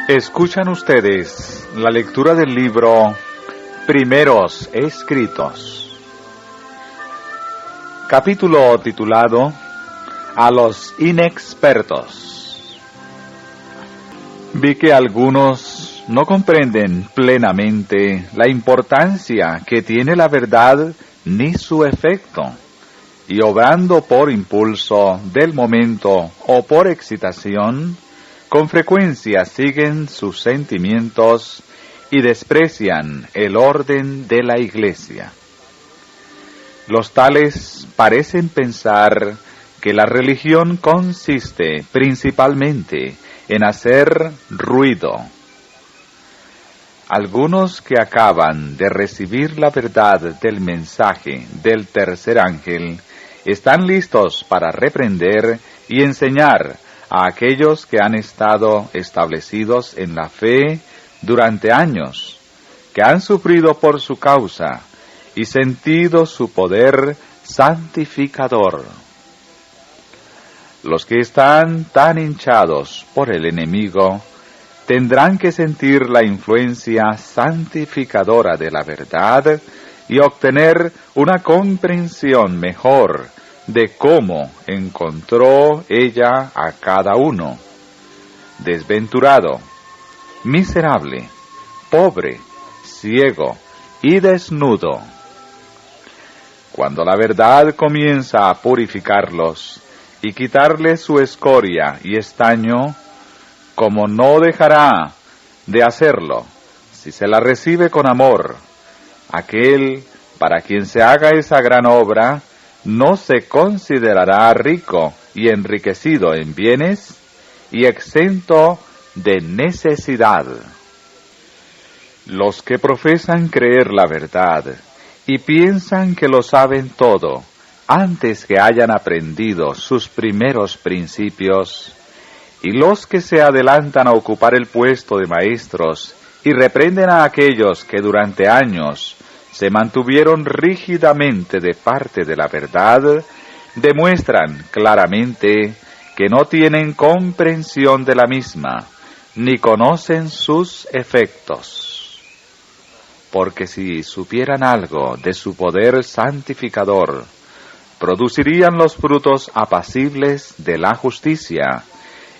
Escuchan ustedes la lectura del libro Primeros Escritos, capítulo titulado A los inexpertos. Vi que algunos no comprenden plenamente la importancia que tiene la verdad ni su efecto, y obrando por impulso del momento o por excitación, con frecuencia siguen sus sentimientos y desprecian el orden de la Iglesia. Los tales parecen pensar que la religión consiste principalmente en hacer ruido. Algunos que acaban de recibir la verdad del mensaje del tercer ángel están listos para reprender y enseñar a aquellos que han estado establecidos en la fe durante años, que han sufrido por su causa y sentido su poder santificador. Los que están tan hinchados por el enemigo tendrán que sentir la influencia santificadora de la verdad y obtener una comprensión mejor de cómo encontró ella a cada uno, desventurado, miserable, pobre, ciego y desnudo. Cuando la verdad comienza a purificarlos y quitarles su escoria y estaño, como no dejará de hacerlo si se la recibe con amor, aquel para quien se haga esa gran obra no se considerará rico y enriquecido en bienes y exento de necesidad. Los que profesan creer la verdad y piensan que lo saben todo antes que hayan aprendido sus primeros principios, y los que se adelantan a ocupar el puesto de maestros y reprenden a aquellos que durante años se mantuvieron rígidamente de parte de la verdad, demuestran claramente que no tienen comprensión de la misma, ni conocen sus efectos. Porque si supieran algo de su poder santificador, producirían los frutos apacibles de la justicia,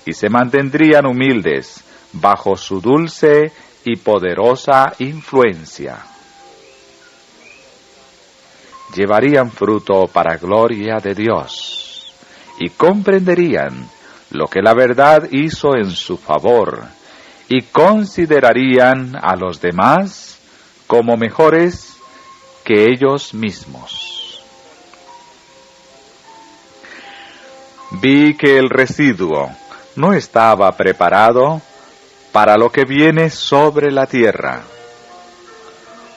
y se mantendrían humildes bajo su dulce y poderosa influencia. Llevarían fruto para gloria de Dios, y comprenderían lo que la verdad hizo en su favor, y considerarían a los demás como mejores que ellos mismos. Vi que el residuo no estaba preparado para lo que viene sobre la tierra.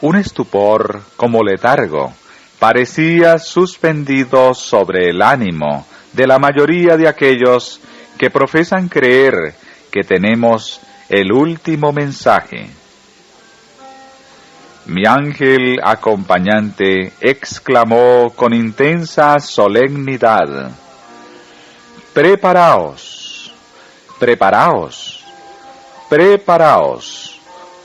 Un estupor como letargo parecía suspendido sobre el ánimo de la mayoría de aquellos que profesan creer que tenemos el último mensaje. Mi ángel acompañante exclamó con intensa solemnidad: «Preparaos, preparaos, preparaos,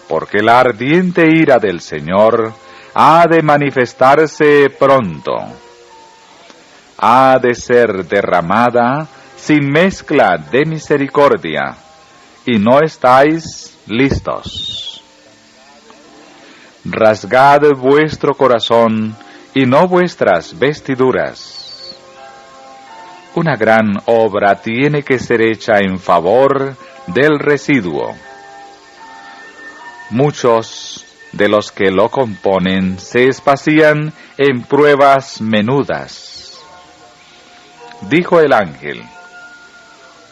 porque la ardiente ira del Señor ha de manifestarse pronto. Ha de ser derramada sin mezcla de misericordia, y no estáis listos. Rasgad vuestro corazón y no vuestras vestiduras. Una gran obra tiene que ser hecha en favor del residuo. Muchos de los que lo componen se espacían en pruebas menudas. Dijo el ángel: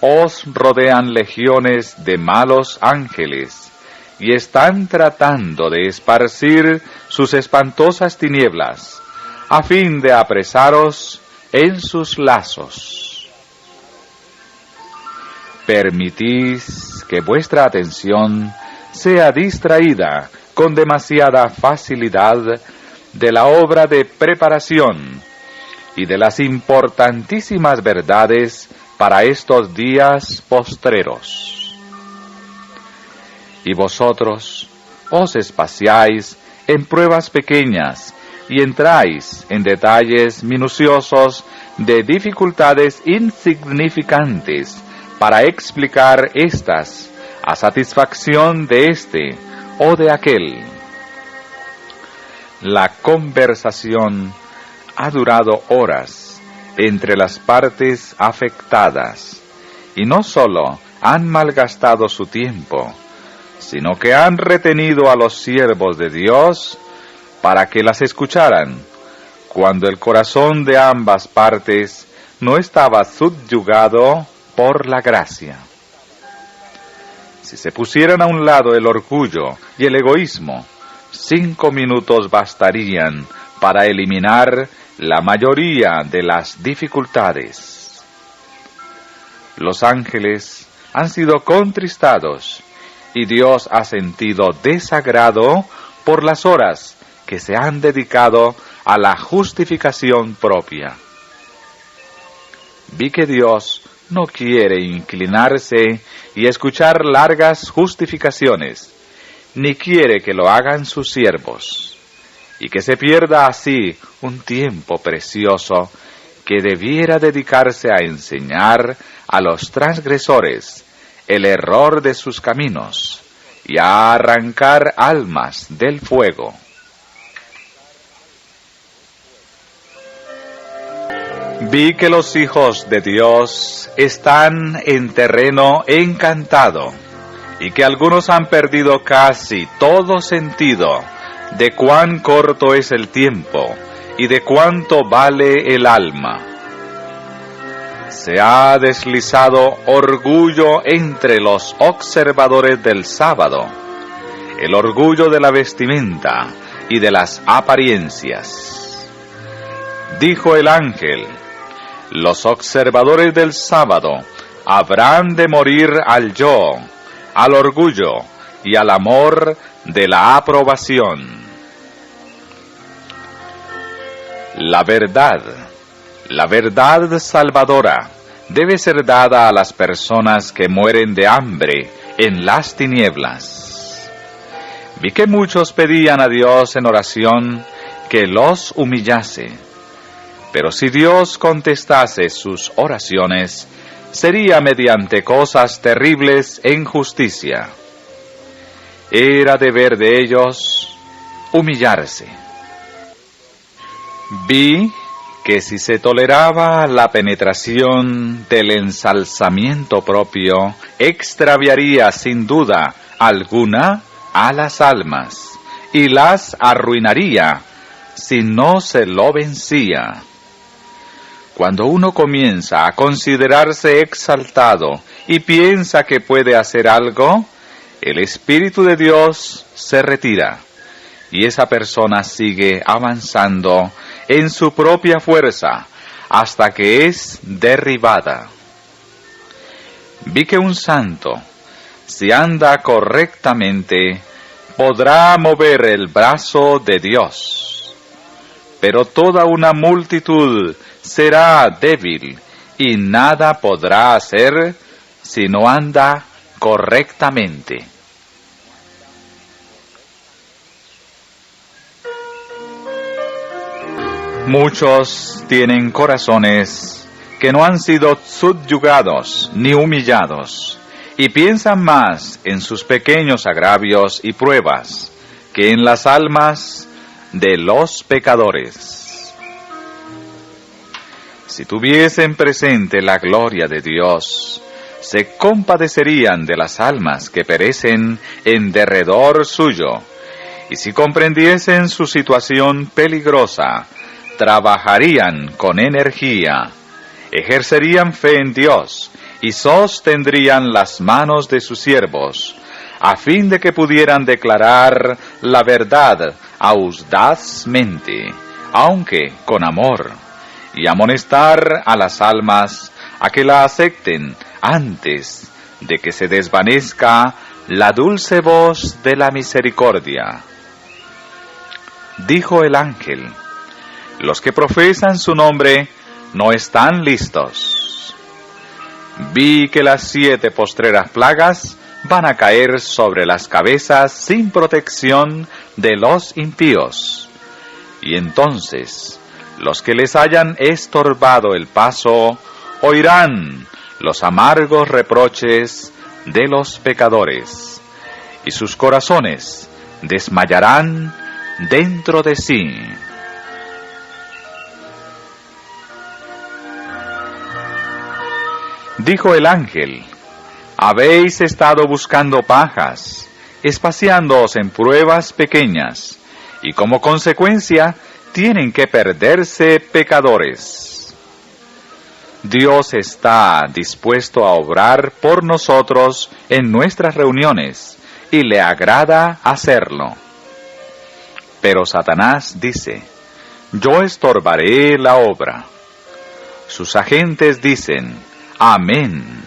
os rodean legiones de malos ángeles, y están tratando de esparcir sus espantosas tinieblas, a fin de apresaros en sus lazos. Permitís que vuestra atención sea distraída con demasiada facilidad de la obra de preparación y de las importantísimas verdades para estos días postreros. Y vosotros os espaciáis en pruebas pequeñas y entráis en detalles minuciosos de dificultades insignificantes para explicar estas a satisfacción de este o de aquel. La conversación ha durado horas entre las partes afectadas y no sólo han malgastado su tiempo, sino que han retenido a los siervos de Dios para que las escucharan, cuando el corazón de ambas partes no estaba subyugado por la gracia. Si se pusieran a un lado el orgullo y el egoísmo, 5 minutos bastarían para eliminar la mayoría de las dificultades. Los ángeles han sido contristados y Dios ha sentido desagrado por las horas que se han dedicado a la justificación propia. Vi que Dios no quiere inclinarse y escuchar largas justificaciones, ni quiere que lo hagan sus siervos, y que se pierda así un tiempo precioso que debiera dedicarse a enseñar a los transgresores el error de sus caminos y a arrancar almas del fuego. Vi que los hijos de Dios están en terreno encantado y que algunos han perdido casi todo sentido de cuán corto es el tiempo y de cuánto vale el alma. Se ha deslizado orgullo entre los observadores del sábado, el orgullo de la vestimenta y de las apariencias. Dijo el ángel: los observadores del sábado habrán de morir al yo, al orgullo y al amor de la aprobación. La verdad salvadora debe ser dada a las personas que mueren de hambre en las tinieblas. Vi que muchos pedían a Dios en oración que los humillase, pero si Dios contestase sus oraciones, sería mediante cosas terribles en justicia. Era deber de ellos humillarse. Vi que si se toleraba la penetración del ensalzamiento propio, extraviaría sin duda alguna a las almas y las arruinaría si no se lo vencía. Cuando uno comienza a considerarse exaltado y piensa que puede hacer algo, el Espíritu de Dios se retira y esa persona sigue avanzando en su propia fuerza hasta que es derribada. Vi que un santo, si anda correctamente, podrá mover el brazo de Dios, pero toda una multitud será débil y nada podrá hacer si no anda correctamente. Muchos tienen corazones que no han sido subyugados ni humillados y piensan más en sus pequeños agravios y pruebas que en las almas de los pecadores. Si tuviesen presente la gloria de Dios, se compadecerían de las almas que perecen en derredor suyo, y si comprendiesen su situación peligrosa, trabajarían con energía, ejercerían fe en Dios y sostendrían las manos de sus siervos, a fin de que pudieran declarar la verdad audazmente, aunque con amor, y amonestar a las almas a que la acepten antes de que se desvanezca la dulce voz de la misericordia. Dijo el ángel: los que profesan su nombre no están listos. Vi que las 7 postreras plagas van a caer sobre las cabezas sin protección de los impíos. Y entonces los que les hayan estorbado el paso oirán los amargos reproches de los pecadores, y sus corazones desmayarán dentro de sí. Dijo el ángel: habéis estado buscando pajas, espaciándoos en pruebas pequeñas, y como consecuencia tienen que perderse pecadores. Dios está dispuesto a obrar por nosotros en nuestras reuniones, y le agrada hacerlo. Pero Satanás dice: yo estorbaré la obra. Sus agentes dicen: amén.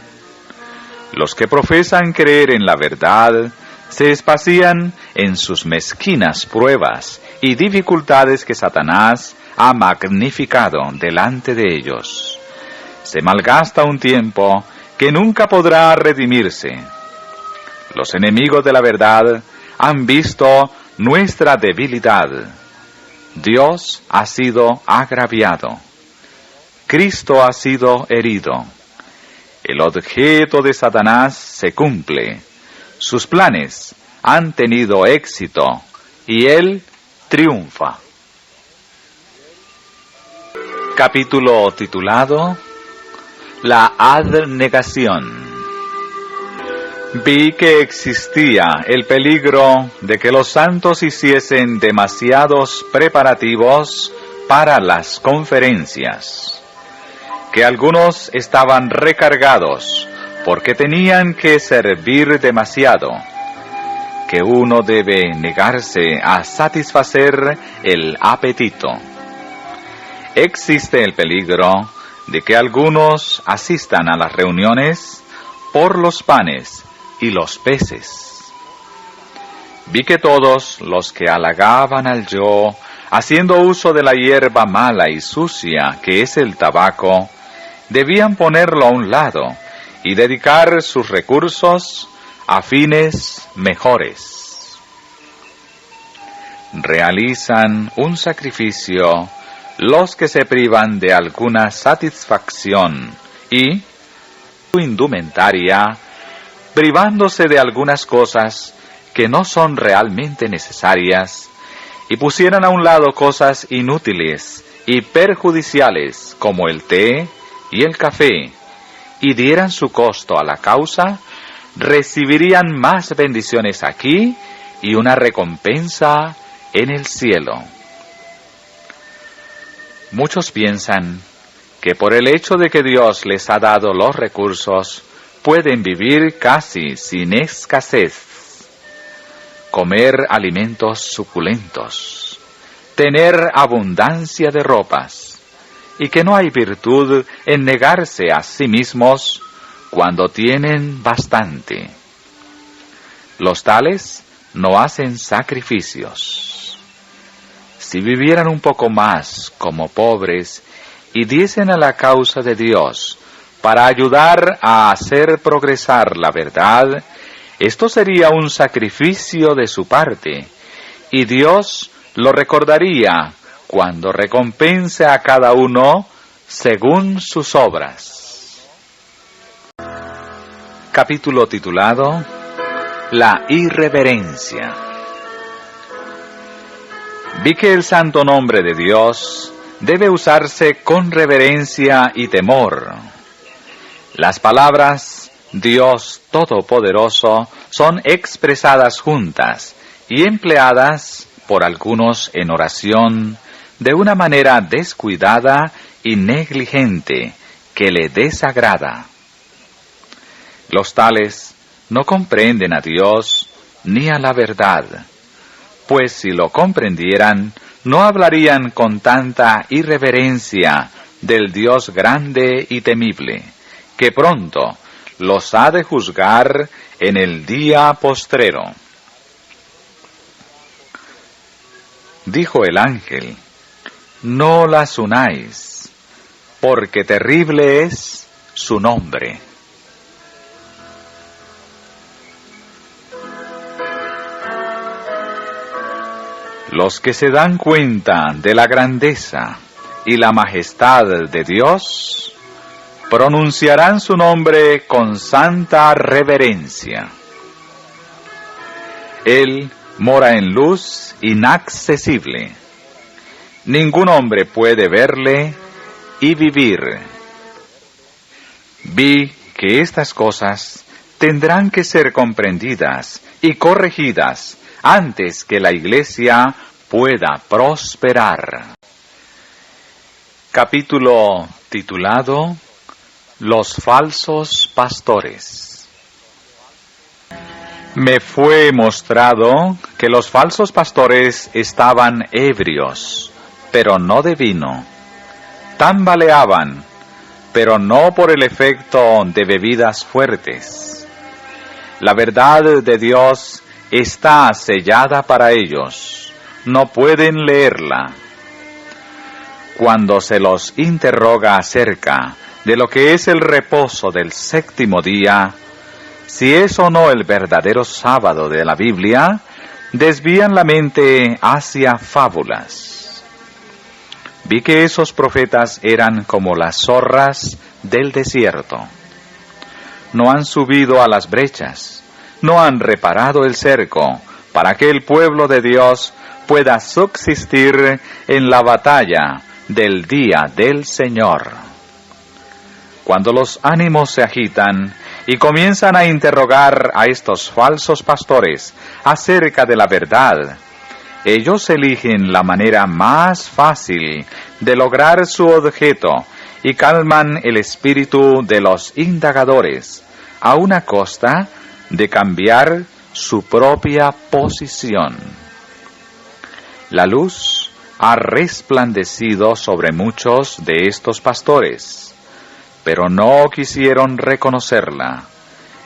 Los que profesan creer en la verdad se espacían en sus mezquinas pruebas y dificultades que Satanás ha magnificado delante de ellos. Se malgasta un tiempo que nunca podrá redimirse. Los enemigos de la verdad han visto nuestra debilidad. Dios ha sido agraviado. Cristo ha sido herido. El objeto de Satanás se cumple. Sus planes han tenido éxito y él triunfa. Capítulo titulado La abnegación. Vi que existía el peligro de que los santos hiciesen demasiados preparativos para las conferencias, que algunos estaban recargados porque tenían que servir demasiado, que uno debe negarse a satisfacer el apetito. Existe el peligro de que algunos asistan a las reuniones por los panes y los peces. Vi que todos los que halagaban al yo, haciendo uso de la hierba mala y sucia que es el tabaco, debían ponerlo a un lado y dedicar sus recursos a fines mejores. Realizan un sacrificio los que se privan de alguna satisfacción y su indumentaria, privándose de algunas cosas que no son realmente necesarias, y pusieran a un lado cosas inútiles y perjudiciales como el té y el café, y dieran su costo a la causa, recibirían más bendiciones aquí y una recompensa en el cielo. Muchos piensan que por el hecho de que Dios les ha dado los recursos, pueden vivir casi sin escasez, comer alimentos suculentos, tener abundancia de ropas, y que no hay virtud en negarse a sí mismos cuando tienen bastante. Los tales no hacen sacrificios. Si vivieran un poco más como pobres y diesen a la causa de Dios para ayudar a hacer progresar la verdad, esto sería un sacrificio de su parte, y Dios lo recordaría cuando recompense a cada uno según sus obras. Capítulo titulado La irreverencia. Vi que el santo nombre de Dios debe usarse con reverencia y temor. Las palabras Dios Todopoderoso son expresadas juntas y empleadas por algunos en oración de una manera descuidada y negligente que le desagrada. Los tales no comprenden a Dios ni a la verdad, pues si lo comprendieran, no hablarían con tanta irreverencia del Dios grande y temible, que pronto los ha de juzgar en el día postrero. Dijo el ángel: no las unáis, porque terrible es su nombre. Los que se dan cuenta de la grandeza y la majestad de Dios, pronunciarán su nombre con santa reverencia. Él mora en luz inaccesible. Ningún hombre puede verle y vivir. Vi que estas cosas tendrán que ser comprendidas y corregidas antes que la Iglesia pueda prosperar. Capítulo titulado Los falsos pastores. Me fue mostrado que los falsos pastores estaban ebrios, pero no de vino. Tambaleaban, pero no por el efecto de bebidas fuertes. La verdad de Dios está sellada para ellos. No pueden leerla. Cuando se los interroga acerca de lo que es el reposo del séptimo día, si es o no el verdadero sábado de la Biblia, desvían la mente hacia fábulas. Vi que esos profetas eran como las zorras del desierto. No han subido a las brechas, no han reparado el cerco, para que el pueblo de Dios pueda subsistir en la batalla del día del Señor. Cuando los ánimos se agitan y comienzan a interrogar a estos falsos pastores acerca de la verdad, ellos eligen la manera más fácil de lograr su objeto y calman el espíritu de los indagadores, a una costa de cambiar su propia posición. La luz ha resplandecido sobre muchos de estos pastores, pero no quisieron reconocerla,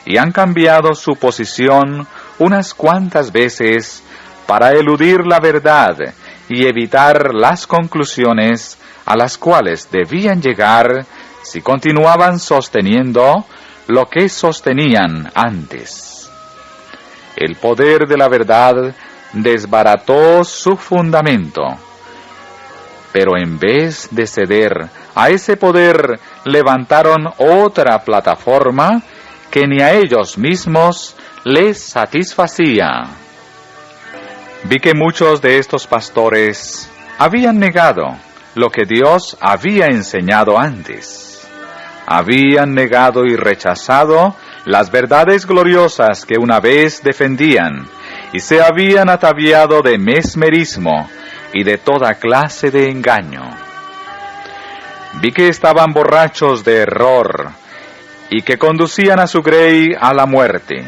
y han cambiado su posición unas cuantas veces para eludir la verdad y evitar las conclusiones a las cuales debían llegar si continuaban sosteniendo lo que sostenían antes. El poder de la verdad desbarató su fundamento, pero en vez de ceder a ese poder, levantaron otra plataforma que ni a ellos mismos les satisfacía. Vi que muchos de estos pastores habían negado lo que Dios había enseñado antes. Habían negado y rechazado las verdades gloriosas que una vez defendían, y se habían ataviado de mesmerismo y de toda clase de engaño. Vi que estaban borrachos de error y que conducían a su grey a la muerte.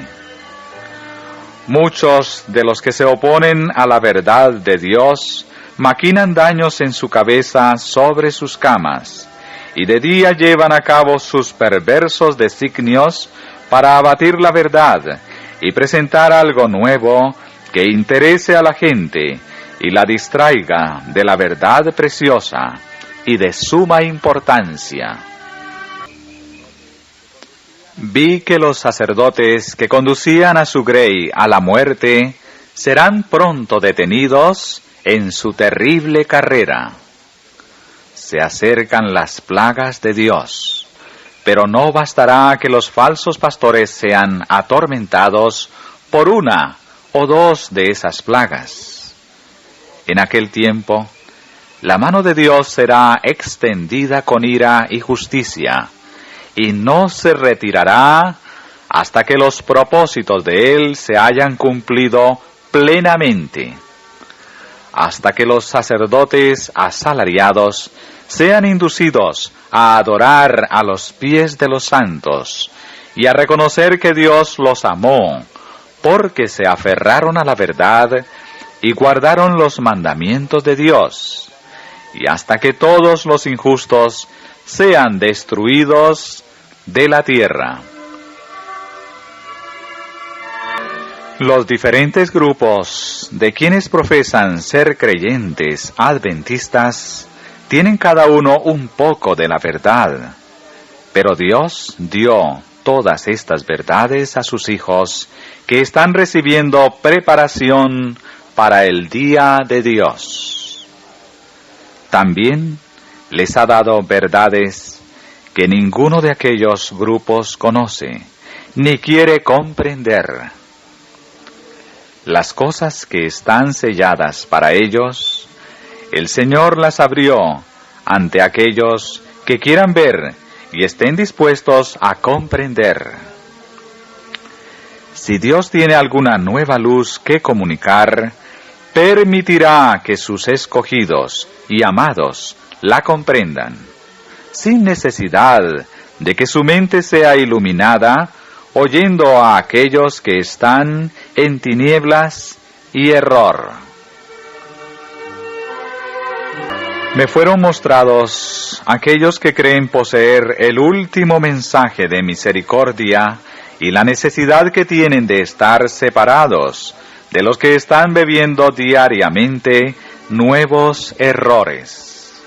Muchos de los que se oponen a la verdad de Dios maquinan daños en su cabeza sobre sus camas, y de día llevan a cabo sus perversos designios para abatir la verdad y presentar algo nuevo que interese a la gente y la distraiga de la verdad preciosa y de suma importancia. Vi que los sacerdotes que conducían a su grey a la muerte serán pronto detenidos en su terrible carrera. Se acercan las plagas de Dios, pero no bastará que los falsos pastores sean atormentados por una o dos de esas plagas. En aquel tiempo, la mano de Dios será extendida con ira y justicia, y no se retirará hasta que los propósitos de Él se hayan cumplido plenamente, hasta que los sacerdotes asalariados sean inducidos a adorar a los pies de los santos y a reconocer que Dios los amó, porque se aferraron a la verdad y guardaron los mandamientos de Dios, y hasta que todos los injustos sean destruidos de la tierra. Los diferentes grupos de quienes profesan ser creyentes adventistas tienen cada uno un poco de la verdad, pero Dios dio todas estas verdades a sus hijos que están recibiendo preparación para el día de Dios. También les ha dado verdades que ninguno de aquellos grupos conoce, ni quiere comprender. Las cosas que están selladas para ellos, el Señor las abrió ante aquellos que quieran ver y estén dispuestos a comprender. Si Dios tiene alguna nueva luz que comunicar, permitirá que sus escogidos y amados la comprendan, sin necesidad de que su mente sea iluminada, oyendo a aquellos que están en tinieblas y error. Me fueron mostrados aquellos que creen poseer el último mensaje de misericordia y la necesidad que tienen de estar separados de los que están bebiendo diariamente nuevos errores.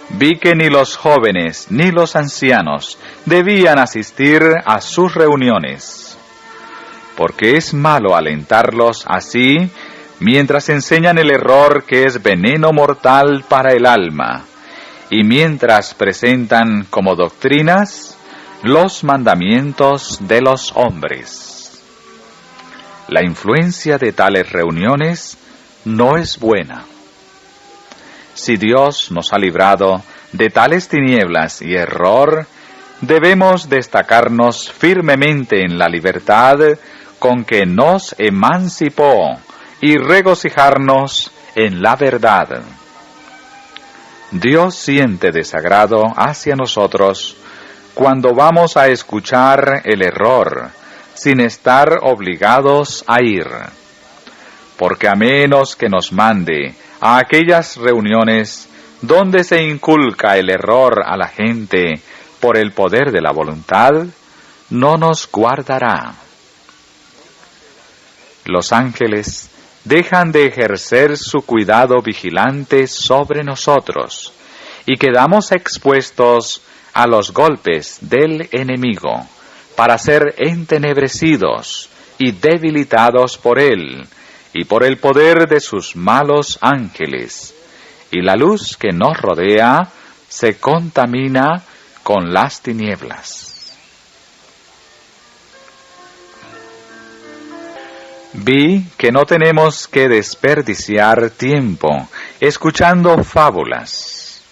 Vi que ni los jóvenes ni los ancianos debían asistir a sus reuniones, porque es malo alentarlos así mientras enseñan el error que es veneno mortal para el alma, y mientras presentan como doctrinas los mandamientos de los hombres. La influencia de tales reuniones no es buena. Si Dios nos ha librado de tales tinieblas y error, debemos destacarnos firmemente en la libertad con que nos emancipó y regocijarnos en la verdad. Dios siente desagrado hacia nosotros cuando vamos a escuchar el error, sin estar obligados a ir, porque a menos que nos mande a aquellas reuniones donde se inculca el error a la gente por el poder de la voluntad, no nos guardará. Los ángeles dejan de ejercer su cuidado vigilante sobre nosotros y quedamos expuestos a los golpes del enemigo para ser entenebrecidos y debilitados por él y por el poder de sus malos ángeles, y la luz que nos rodea se contamina con las tinieblas. Vi que no tenemos que desperdiciar tiempo escuchando fábulas.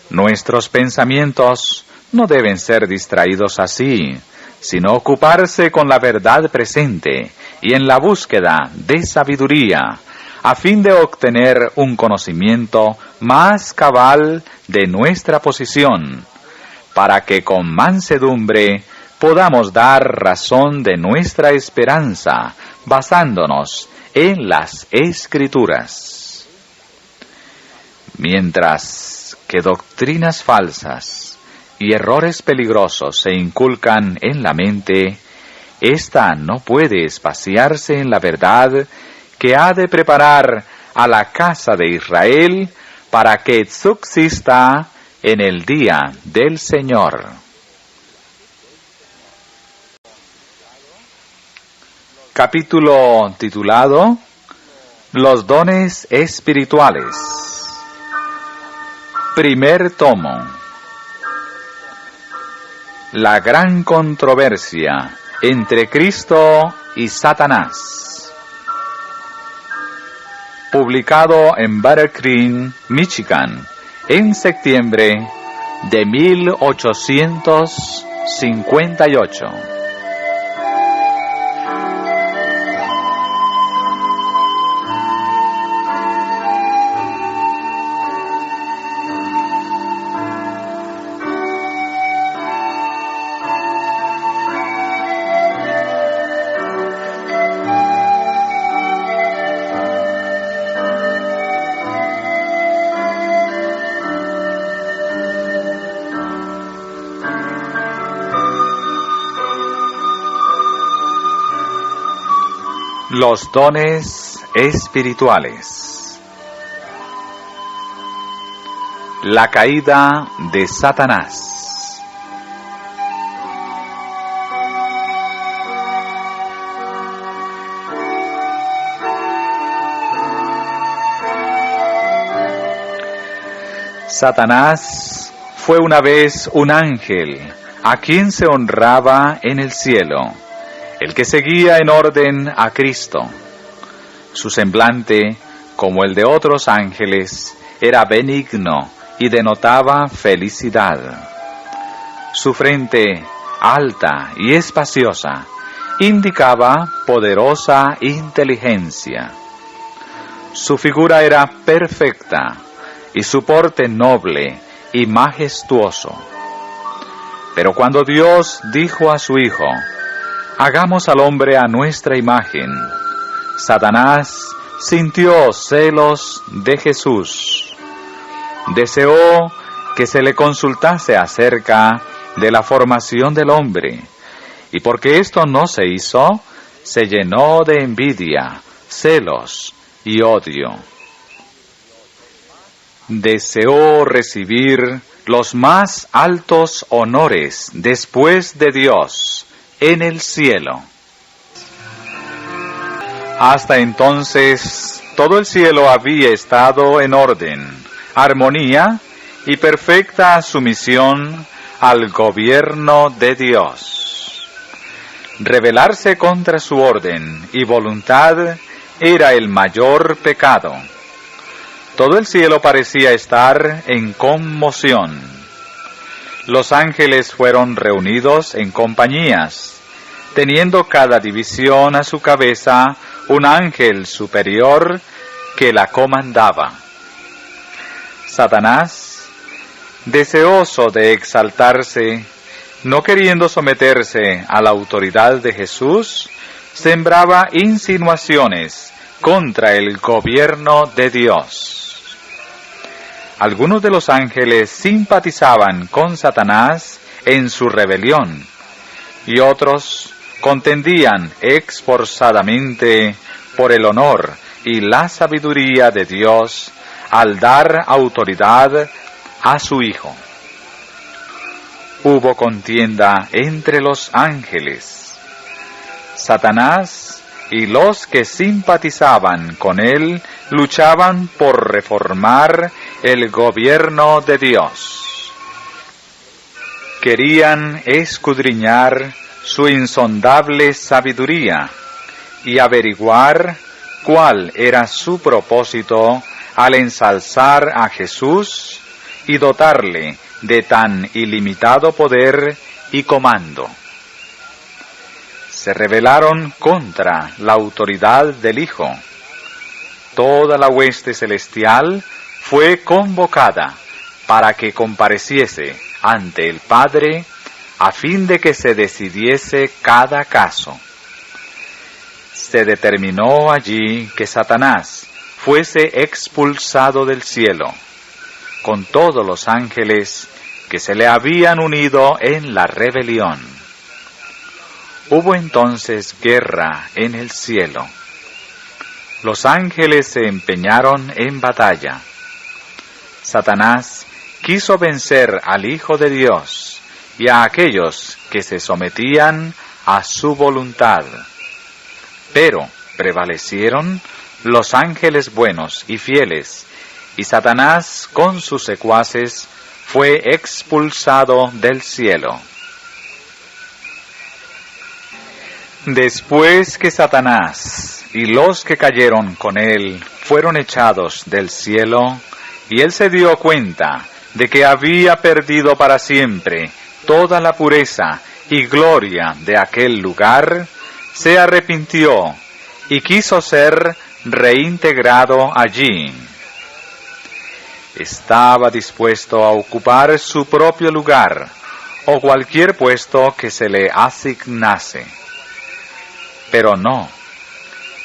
Nuestros pensamientos no deben ser distraídos así, sino ocuparse con la verdad presente y en la búsqueda de sabiduría, a fin de obtener un conocimiento más cabal de nuestra posición, para que con mansedumbre podamos dar razón de nuestra esperanza, basándonos en las Escrituras. Mientras que doctrinas falsas y errores peligrosos se inculcan en la mente, ésta no puede espaciarse en la verdad que ha de preparar a la casa de Israel para que subsista en el día del Señor. Capítulo titulado Los dones espirituales. Primer tomo. La gran controversia entre Cristo y Satanás. Publicado en Battle Creek, Michigan, en septiembre de 1858. Los dones espirituales. La caída de Satanás. Satanás fue una vez un ángel a quien se honraba en el cielo, el que seguía en orden a Cristo. Su semblante, como el de otros ángeles, era benigno y denotaba felicidad. Su frente, alta y espaciosa, indicaba poderosa inteligencia. Su figura era perfecta y su porte noble y majestuoso. Pero cuando Dios dijo a su Hijo, «Hagamos al hombre a nuestra imagen», Satanás sintió celos de Jesús. Deseó que se le consultase acerca de la formación del hombre, y porque esto no se hizo, se llenó de envidia, celos y odio. Deseó recibir los más altos honores después de Dios en el cielo. Hasta entonces, todo el cielo había estado en orden, armonía y perfecta sumisión al gobierno de Dios. Rebelarse contra su orden y voluntad era el mayor pecado. Todo el cielo parecía estar en conmoción. Los ángeles fueron reunidos en compañías, teniendo cada división a su cabeza un ángel superior que la comandaba. Satanás, deseoso de exaltarse, no queriendo someterse a la autoridad de Jesús, sembraba insinuaciones contra el gobierno de Dios. Algunos de los ángeles simpatizaban con Satanás en su rebelión, y otros contendían esforzadamente por el honor y la sabiduría de Dios al dar autoridad a su Hijo. Hubo contienda entre los ángeles. Satanás y los que simpatizaban con él luchaban por reformar el gobierno de Dios. Querían escudriñar su insondable sabiduría y averiguar cuál era su propósito al ensalzar a Jesús y dotarle de tan ilimitado poder y comando. Se rebelaron contra la autoridad del Hijo. Toda la hueste celestial fue convocada para que compareciese ante el Padre a fin de que se decidiese cada caso. Se determinó allí que Satanás fuese expulsado del cielo, con todos los ángeles que se le habían unido en la rebelión. Hubo entonces guerra en el cielo. Los ángeles se empeñaron en batalla. Satanás quiso vencer al Hijo de Dios y a aquellos que se sometían a su voluntad. Pero prevalecieron los ángeles buenos y fieles, y Satanás con sus secuaces fue expulsado del cielo. Después que Satanás y los que cayeron con él fueron echados del cielo, y él se dio cuenta de que había perdido para siempre toda la pureza y gloria de aquel lugar, se arrepintió y quiso ser reintegrado allí. Estaba dispuesto a ocupar su propio lugar o cualquier puesto que se le asignase. Pero no,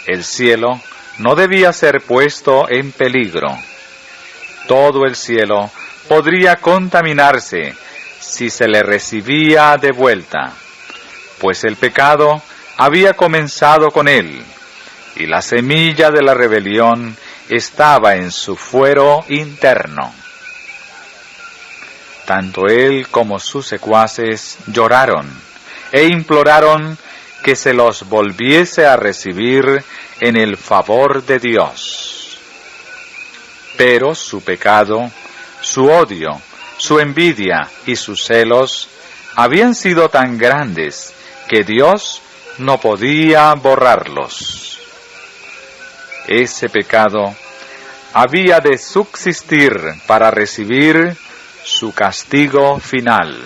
el cielo no debía ser puesto en peligro. Todo el cielo podría contaminarse si se le recibía de vuelta, pues el pecado había comenzado con él, y la semilla de la rebelión estaba en su fuero interno. Tanto él como sus secuaces lloraron e imploraron que se los volviese a recibir en el favor de Dios. Pero su pecado, su odio, su envidia y sus celos habían sido tan grandes que Dios no podía borrarlos. Ese pecado había de subsistir para recibir su castigo final.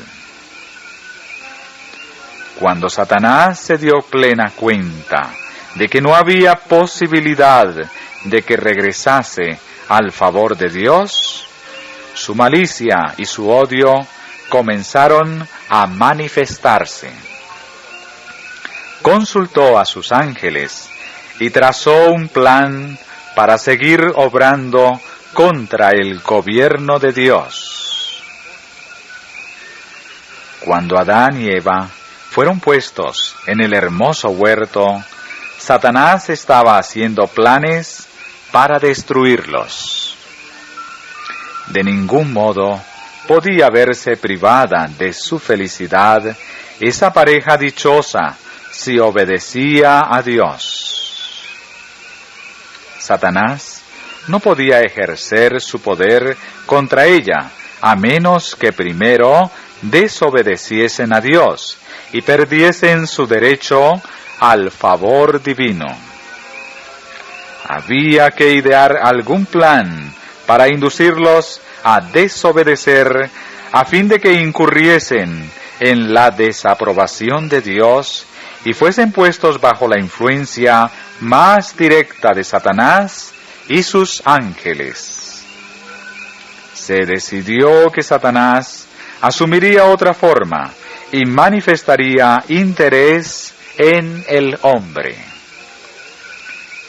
Cuando Satanás se dio plena cuenta de que no había posibilidad de que regresase al favor de Dios, su malicia y su odio comenzaron a manifestarse. Consultó a sus ángeles y trazó un plan para seguir obrando contra el gobierno de Dios. Cuando Adán y Eva fueron puestos en el hermoso huerto, Satanás estaba haciendo planes para destruirlos. De ningún modo podía verse privada de su felicidad esa pareja dichosa si obedecía a Dios. Satanás no podía ejercer su poder contra ella a menos que primero desobedeciesen a Dios y perdiesen su derecho al favor divino. Había que idear algún plan para inducirlos a desobedecer a fin de que incurriesen en la desaprobación de Dios y fuesen puestos bajo la influencia más directa de Satanás y sus ángeles. Se decidió que Satanás asumiría otra forma y manifestaría interés en el hombre.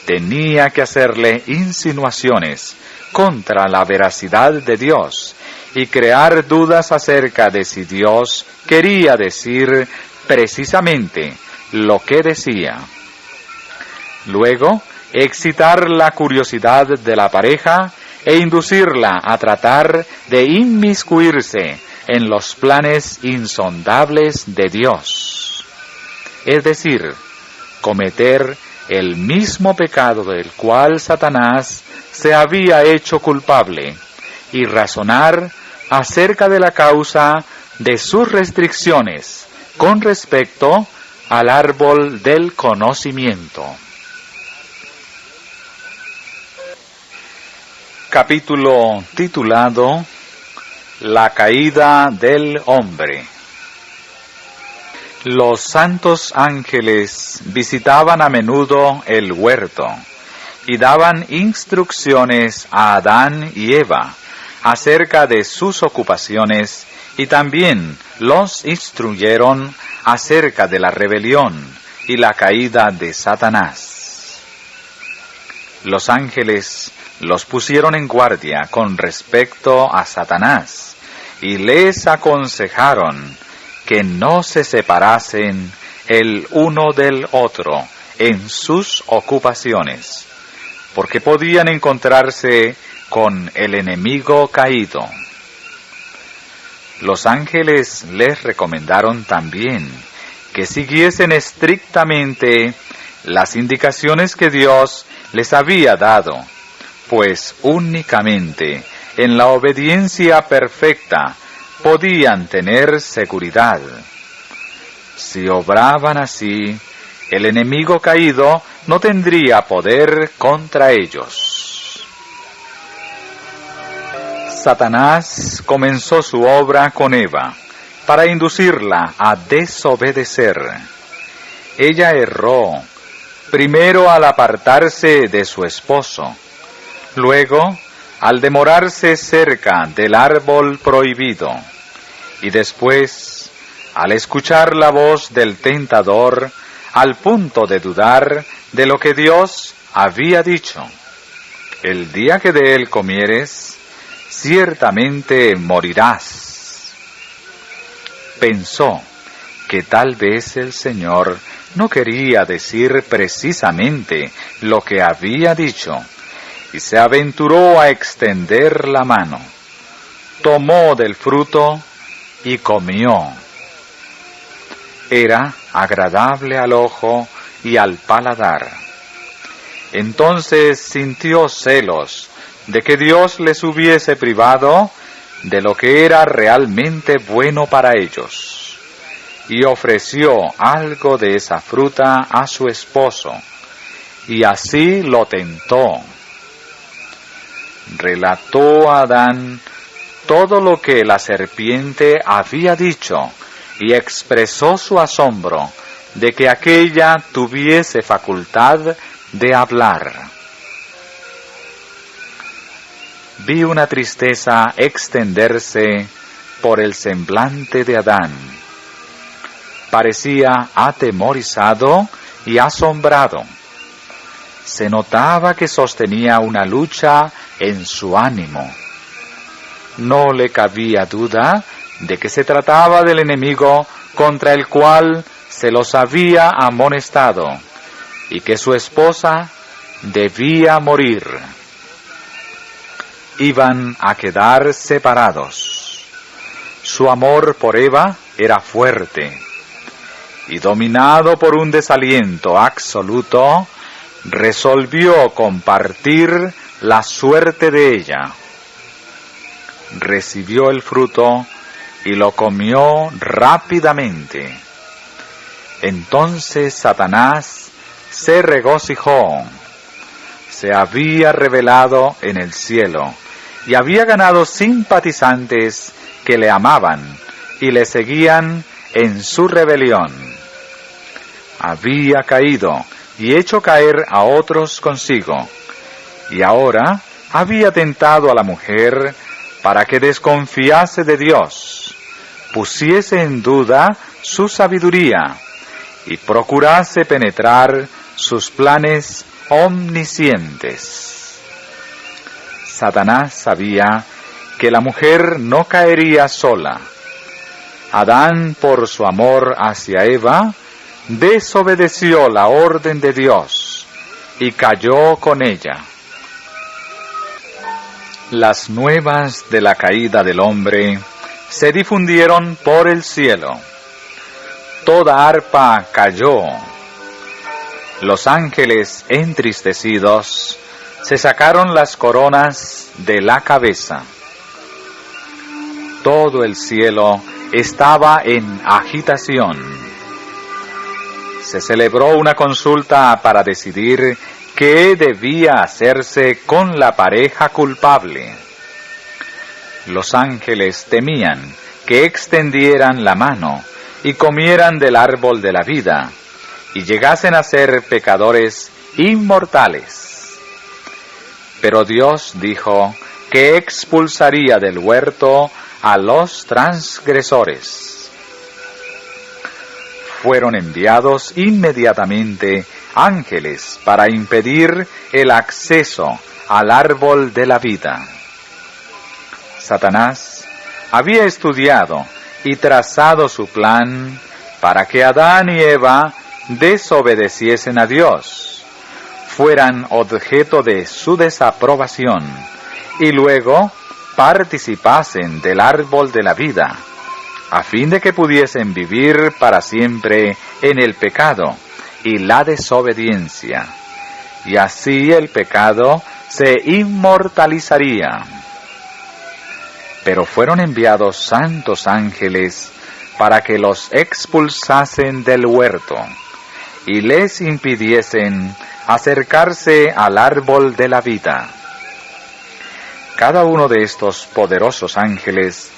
Tenía que hacerle insinuaciones contra la veracidad de Dios y crear dudas acerca de si Dios quería decir precisamente lo que decía. Luego, excitar la curiosidad de la pareja e inducirla a tratar de inmiscuirse en los planes insondables de Dios. Es decir, cometer el mismo pecado del cual Satanás se había hecho culpable y razonar acerca de la causa de sus restricciones con respecto al árbol del conocimiento. Capítulo titulado La caída del hombre. Los santos ángeles visitaban a menudo el huerto y daban instrucciones a Adán y Eva acerca de sus ocupaciones y también los instruyeron acerca de la rebelión y la caída de Satanás. Los ángeles los pusieron en guardia con respecto a Satanás y les aconsejaron que no se separasen el uno del otro en sus ocupaciones, porque podían encontrarse con el enemigo caído. Los ángeles les recomendaron también que siguiesen estrictamente las indicaciones que Dios les había dado, pues únicamente en la obediencia perfecta podían tener seguridad. Si obraban así, el enemigo caído no tendría poder contra ellos. Satanás comenzó su obra con Eva para inducirla a desobedecer. Ella erró, primero al apartarse de su esposo, luego al demorarse cerca del árbol prohibido, y después al escuchar la voz del tentador al punto de dudar de lo que Dios había dicho. El día que de él comieres, ciertamente morirás. Pensó que tal vez el Señor no quería decir precisamente lo que había dicho, y se aventuró a extender la mano. Tomó del fruto y comió. Era agradable al ojo y al paladar. Entonces sintió celos de que Dios les hubiese privado de lo que era realmente bueno para ellos, y ofreció algo de esa fruta a su esposo, y así lo tentó. Relató a Adán todo lo que la serpiente había dicho, y expresó su asombro de que aquella tuviese facultad de hablar. Vi una tristeza extenderse por el semblante de Adán. Parecía atemorizado y asombrado. Se notaba que sostenía una lucha en su ánimo. No le cabía duda de que se trataba del enemigo contra el cual se los había amonestado, y que su esposa debía morir. Iban a quedar separados. Su amor por Eva era fuerte, y dominado por un desaliento absoluto, resolvió compartir la suerte de ella. Recibió el fruto y lo comió rápidamente. Entonces Satanás se regocijó. Se había revelado en el cielo y había ganado simpatizantes que le amaban y le seguían en su rebelión. Había caído y hecho caer a otros consigo, y ahora había tentado a la mujer para que desconfiase de Dios, pusiese en duda su sabiduría y procurase penetrar sus planes omniscientes. Satanás sabía que la mujer no caería sola. Adán, por su amor hacia Eva, desobedeció la orden de Dios y cayó con ella. Las nuevas de la caída del hombre se difundieron por el cielo. Toda arpa cayó. Los ángeles entristecidos se sacaron las coronas de la cabeza. Todo el cielo estaba en agitación. Se celebró una consulta para decidir qué debía hacerse con la pareja culpable. Los ángeles temían que extendieran la mano y comieran del árbol de la vida y llegasen a ser pecadores inmortales. Pero Dios dijo que expulsaría del huerto a los transgresores. Fueron enviados inmediatamente ángeles para impedir el acceso al árbol de la vida. Satanás había estudiado y trazado su plan para que Adán y Eva desobedeciesen a Dios, fueran objeto de su desaprobación y luego participasen del árbol de la vida, a fin de que pudiesen vivir para siempre en el pecado y la desobediencia, y así el pecado se inmortalizaría. Pero fueron enviados santos ángeles para que los expulsasen del huerto y les impidiesen acercarse al árbol de la vida. Cada uno de estos poderosos ángeles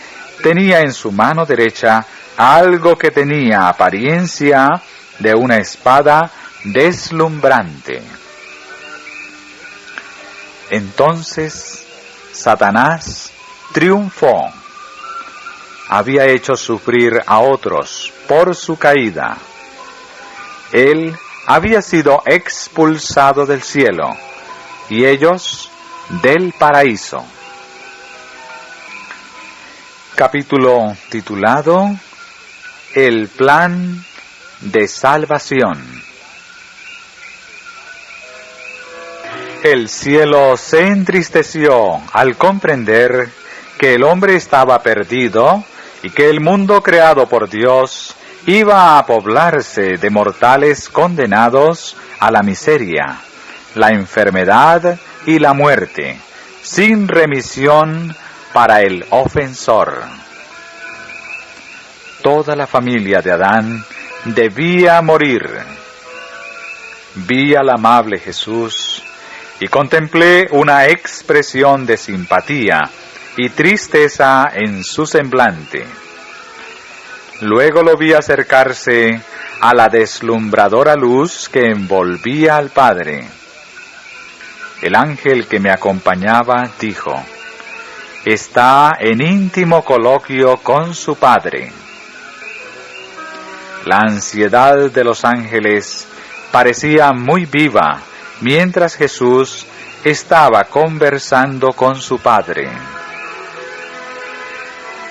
tenía en su mano derecha algo que tenía apariencia de una espada deslumbrante. Entonces Satanás triunfó. Había hecho sufrir a otros por su caída. Él había sido expulsado del cielo y ellos del paraíso. Capítulo titulado El plan de salvación. El cielo se entristeció al comprender que el hombre estaba perdido y que el mundo creado por Dios iba a poblarse de mortales condenados a la miseria, la enfermedad y la muerte, sin remisión para el ofensor. Toda la familia de Adán debía morir. Vi al amable Jesús y contemplé una expresión de simpatía y tristeza en su semblante. Luego lo vi acercarse a la deslumbradora luz que envolvía al Padre. El ángel que me acompañaba dijo: está en íntimo coloquio con su Padre. La ansiedad de los ángeles parecía muy viva mientras Jesús estaba conversando con su Padre.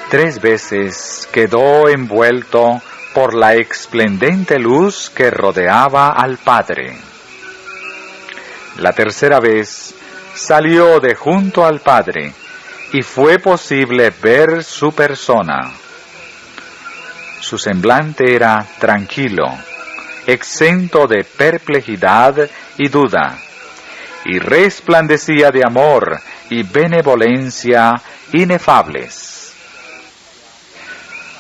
3 veces quedó envuelto por la esplendente luz que rodeaba al Padre. La tercera vez salió de junto al Padre y fue posible ver su persona. Su semblante era tranquilo, exento de perplejidad y duda, y resplandecía de amor y benevolencia inefables.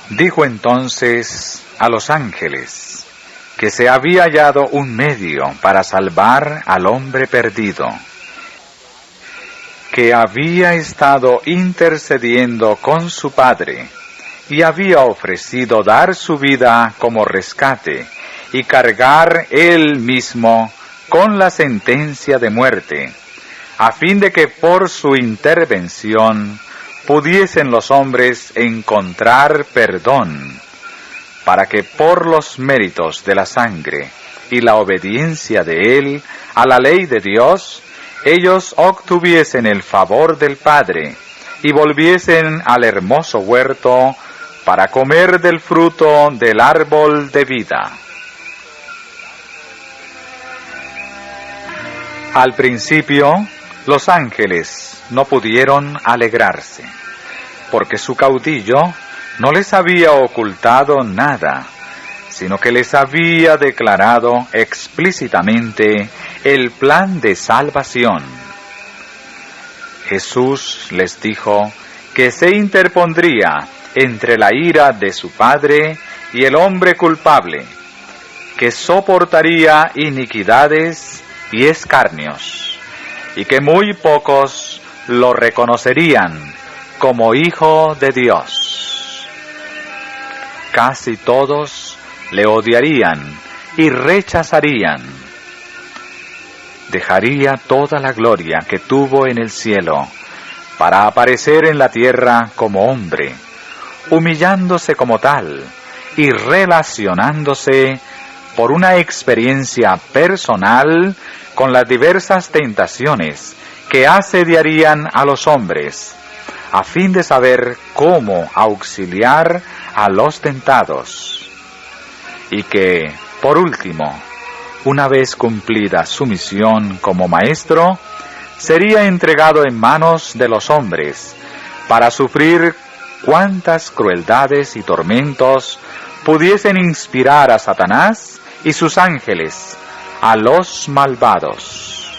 Dijo entonces a los ángeles que se había hallado un medio para salvar al hombre perdido, que había estado intercediendo con su Padre y había ofrecido dar su vida como rescate y cargar él mismo con la sentencia de muerte, a fin de que por su intervención pudiesen los hombres encontrar perdón, para que por los méritos de la sangre y la obediencia de él a la ley de Dios, ellos obtuviesen el favor del Padre y volviesen al hermoso huerto para comer del fruto del árbol de vida. Al principio, los ángeles no pudieron alegrarse, porque su caudillo no les había ocultado nada, sino que les había declarado explícitamente el plan de salvación. Jesús les dijo que se interpondría entre la ira de su Padre y el hombre culpable, que soportaría iniquidades y escarnios, y que muy pocos lo reconocerían como Hijo de Dios. Casi todos le odiarían y rechazarían. Dejaría toda la gloria que tuvo en el cielo para aparecer en la tierra como hombre, humillándose como tal y relacionándose por una experiencia personal con las diversas tentaciones que asediarían a los hombres, a fin de saber cómo auxiliar a los tentados. Y que, por último, una vez cumplida su misión como maestro, sería entregado en manos de los hombres para sufrir cuantas crueldades y tormentos pudiesen inspirar a Satanás y sus ángeles, a los malvados.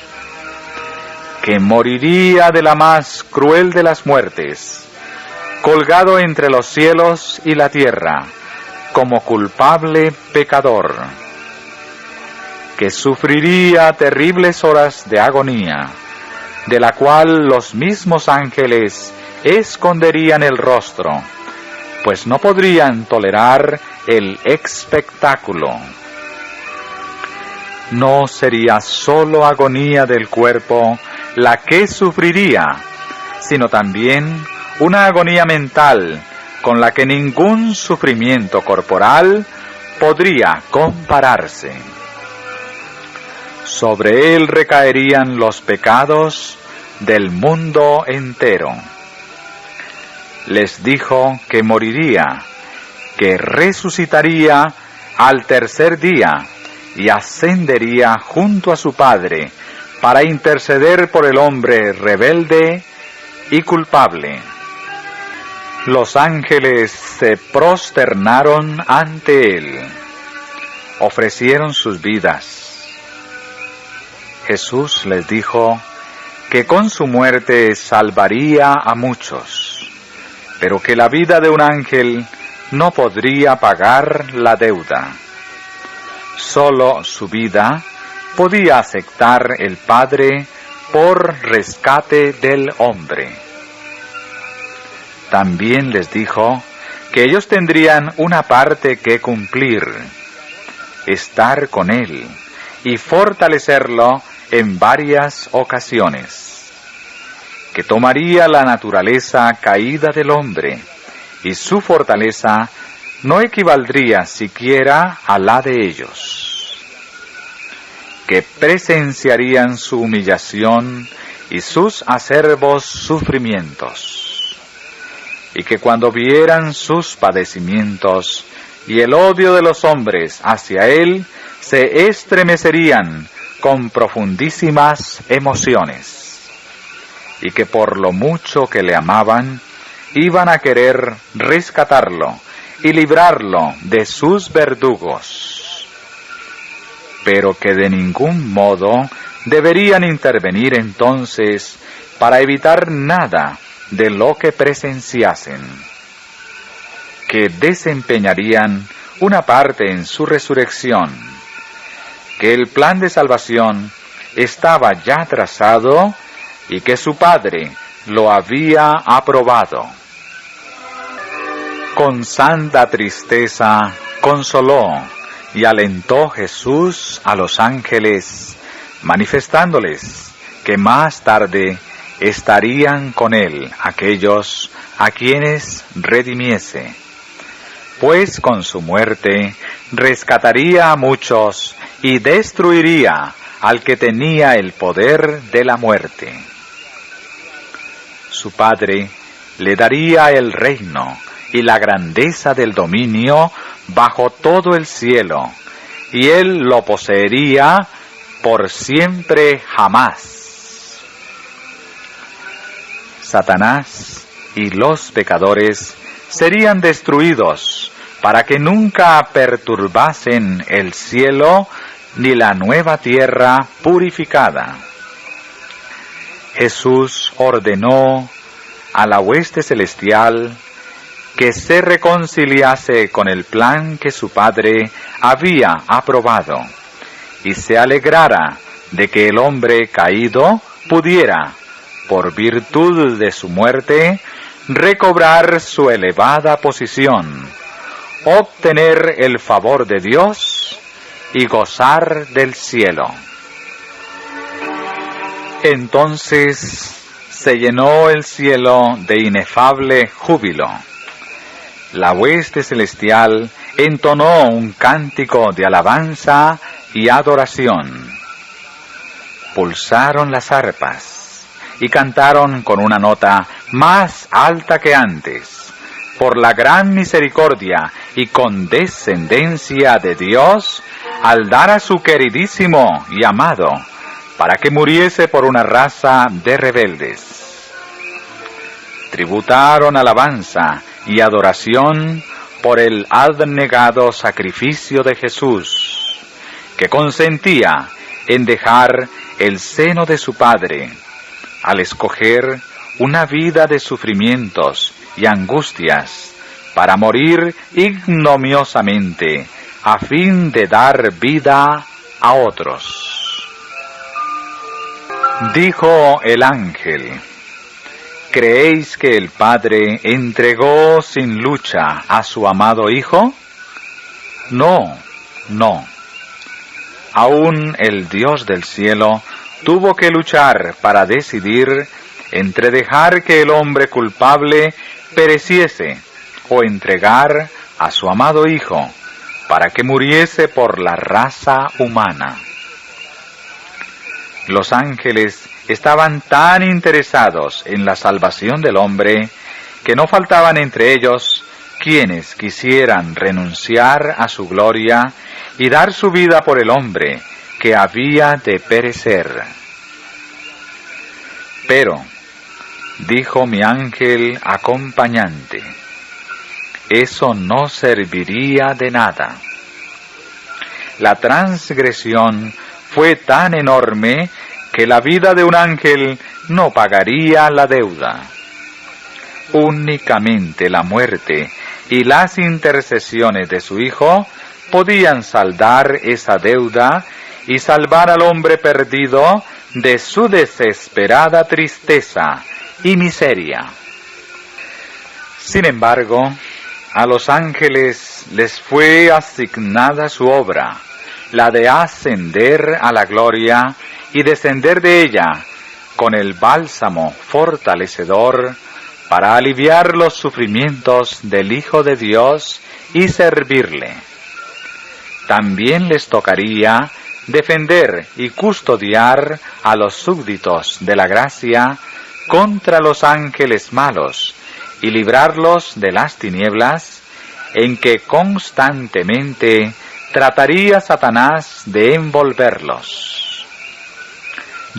Que moriría de la más cruel de las muertes, colgado entre los cielos y la tierra, como culpable pecador. Que sufriría terribles horas de agonía, de la cual los mismos ángeles esconderían el rostro, pues no podrían tolerar el espectáculo. No sería sólo agonía del cuerpo la que sufriría, sino también una agonía mental con la que ningún sufrimiento corporal podría compararse. Sobre él recaerían los pecados del mundo entero. Les dijo que moriría, que resucitaría al tercer día y ascendería junto a su Padre para interceder por el hombre rebelde y culpable. Los ángeles se prosternaron ante él, ofrecieron sus vidas. Jesús les dijo que con su muerte salvaría a muchos. pero que la vida de un ángel no podría pagar la deuda. Solo su vida podía aceptar el Padre por rescate del hombre. También les dijo que ellos tendrían una parte que cumplir, estar con Él y fortalecerlo en varias ocasiones, que tomaría la naturaleza caída del hombre y su fortaleza no equivaldría siquiera a la de ellos, que presenciarían su humillación y sus acerbos sufrimientos, y que cuando vieran sus padecimientos y el odio de los hombres hacia él, se estremecerían con profundísimas emociones, y que por lo mucho que le amaban, iban a querer rescatarlo y librarlo de sus verdugos, pero que de ningún modo deberían intervenir entonces para evitar nada de lo que presenciasen, que desempeñarían una parte en su resurrección, que el plan de salvación estaba ya trazado y que su Padre lo había aprobado. Con santa tristeza consoló y alentó Jesús a los ángeles, manifestándoles que más tarde estarían con él aquellos a quienes redimiese, pues con su muerte rescataría a muchos y destruiría al que tenía el poder de la muerte. Su Padre le daría el reino y la grandeza del dominio bajo todo el cielo, y él lo poseería por siempre jamás. Satanás y los pecadores serían destruidos para que nunca perturbasen el cielo ni la nueva tierra purificada. Jesús ordenó a la hueste celestial que se reconciliase con el plan que su Padre había aprobado, y se alegrara de que el hombre caído pudiera, por virtud de su muerte, recobrar su elevada posición, obtener el favor de Dios y gozar del cielo. Entonces se llenó el cielo de inefable júbilo. La hueste celestial entonó un cántico de alabanza y adoración. Pulsaron las arpas y cantaron con una nota más alta que antes, por la gran misericordia y condescendencia de Dios, al dar a su queridísimo y amado, para que muriese por una raza de rebeldes. Tributaron alabanza y adoración por el abnegado sacrificio de Jesús, que consentía en dejar el seno de su Padre, al escoger una vida de sufrimientos y angustias, para morir ignominiosamente, a fin de dar vida a otros. Dijo el ángel: ¿Creéis que el Padre entregó sin lucha a su amado Hijo? No, no. Aún el Dios del cielo tuvo que luchar para decidir entre dejar que el hombre culpable pereciese o entregar a su amado Hijo para que muriese por la raza humana. Los ángeles estaban tan interesados en la salvación del hombre que no faltaban entre ellos quienes quisieran renunciar a su gloria y dar su vida por el hombre que había de perecer. Pero, dijo mi ángel acompañante, eso no serviría de nada. La transgresión fue tan enorme que la vida de un ángel no pagaría la deuda. Únicamente la muerte y las intercesiones de su Hijo podían saldar esa deuda y salvar al hombre perdido de su desesperada tristeza y miseria. Sin embargo, a los ángeles les fue asignada su obra, la de ascender a la gloria y descender de ella con el bálsamo fortalecedor para aliviar los sufrimientos del Hijo de Dios y servirle. También les tocaría defender y custodiar a los súbditos de la gracia contra los ángeles malos y librarlos de las tinieblas en que constantemente trataría Satanás de envolverlos.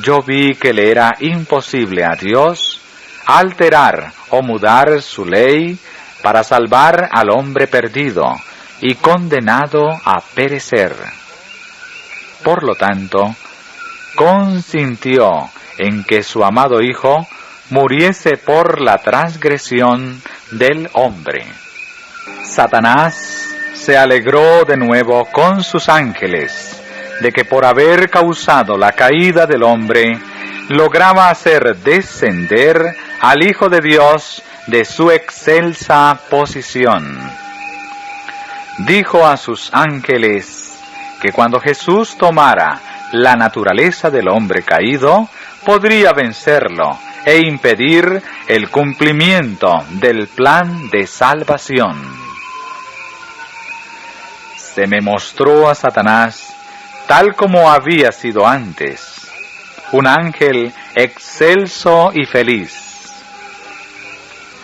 Yo vi que le era imposible a Dios alterar o mudar su ley para salvar al hombre perdido y condenado a perecer. Por lo tanto, consintió en que su amado Hijo muriese por la transgresión del hombre. Satanás se alegró de nuevo con sus ángeles de que por haber causado la caída del hombre, lograba hacer descender al Hijo de Dios de su excelsa posición. Dijo a sus ángeles que cuando Jesús tomara la naturaleza del hombre caído, podría vencerlo e impedir el cumplimiento del plan de salvación. Se me mostró a Satanás tal como había sido antes, un ángel excelso y feliz.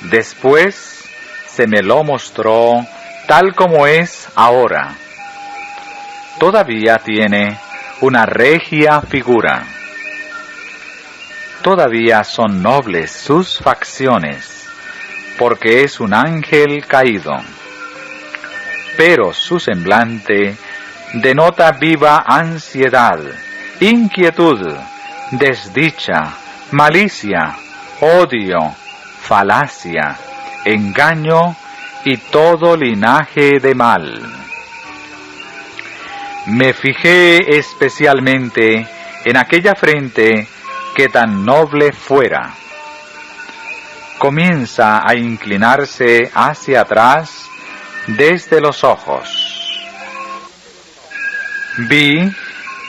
Después se me lo mostró tal como es ahora. Todavía tiene una regia figura. Todavía son nobles sus facciones, porque es un ángel caído. Pero su semblante denota viva ansiedad, inquietud, desdicha, malicia, odio, falacia, engaño y todo linaje de mal. Me fijé especialmente en aquella frente que tan noble fuera. Comienza a inclinarse hacia atrás desde los ojos. Vi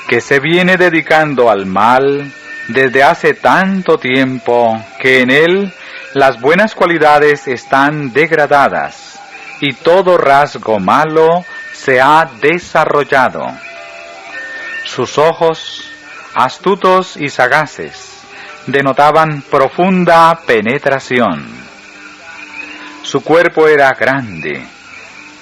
que se viene dedicando al mal desde hace tanto tiempo que en él las buenas cualidades están degradadas y todo rasgo malo se ha desarrollado. Sus ojos, astutos y sagaces, denotaban profunda penetración. Su cuerpo era grande,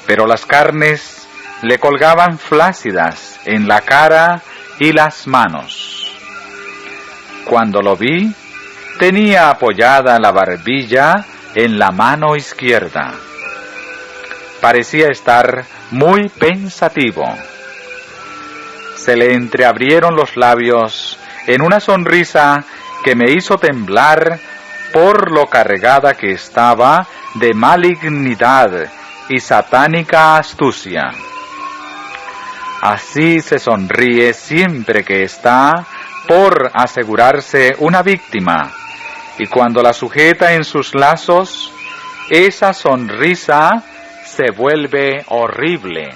pero las carnes le colgaban flácidas en la cara y las manos. Cuando lo vi, tenía apoyada la barbilla en la mano izquierda. Parecía estar muy pensativo. Se le entreabrieron los labios en una sonrisa que me hizo temblar por lo cargada que estaba de malignidad y satánica astucia. Así se sonríe siempre que está por asegurarse una víctima, y cuando la sujeta en sus lazos, esa sonrisa se vuelve horrible.